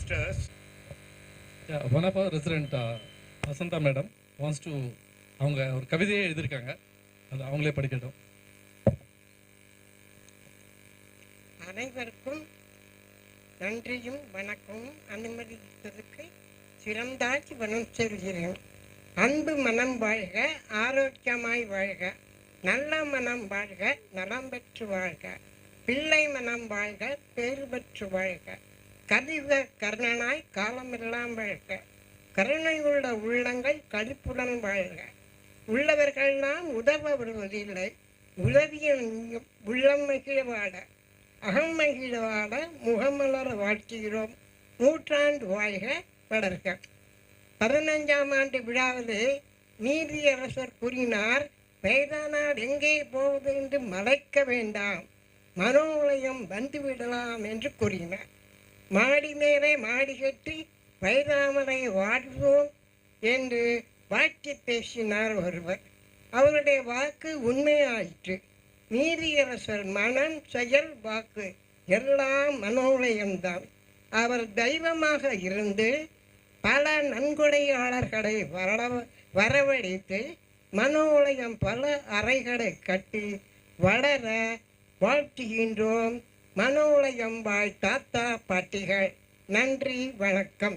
sisters. Yeah, one of our resident, Vasantha madam, wants to அவங்க ஒரு கவிதையை எழுதியிருக்காங்க, அது அவங்களே படிக்கட்டும். அனைவருக்கும் நன்றியும் வணக்கமும் அனுமதித்ததற்கு சிறந்தாட்சி வனம் செல்கிறேன். அன்பு மனம் வாழ்க, ஆரோக்கியமாய் வாழ்க, நல்ல மனம் வாழ்க, நலம் பெற்று வாழ்க, பிள்ளை மனம் வாழ்க, பேறு பெற்று வாழ்க, கதிவ கர்ணனாய் காலமெல்லாம் வாழ்க, கருணை உள்ள உள்ளங்கள் களிப்புடன் வாழ்க. உள்ளவர்கள் நாம் உதவ விடுவதில்லை, உதவிய உள்ளம் மகிழ வாட, அகம் மகிழ வாட, முகமலர வாழ்த்துகிறோம். நூற்றாண்டு வாழ்க, வளர்க. 15ஆம் ஆண்டு விழாவிலே நீதியரசர் கூறினார், வயதானால் எங்கே போவது என்று மலைக்க வேண்டாம், மனோலயம் வந்துவிடலாம் என்று கூறினார். மாடி மேலே மாடி கட்டி வயதாமலை வாழ்வோம் என்று வாழ்த்தி பேசினார் ஒருவர். அவருடைய வாக்கு உண்மையாயிற்று. நீதியரசர் மனம், செயல், வாக்கு எல்லாம் மனோலயம்தான். அவர் தெய்வமாக இருந்து பல நன்கொடையாளர்களை வரவழைத்து மனோலயம் பல அறைகளை கட்டி வளர வாழ்த்துகின்றோம். மனோலயம் வாழ் தாத்தா பாட்டிகள். நன்றி, வணக்கம்.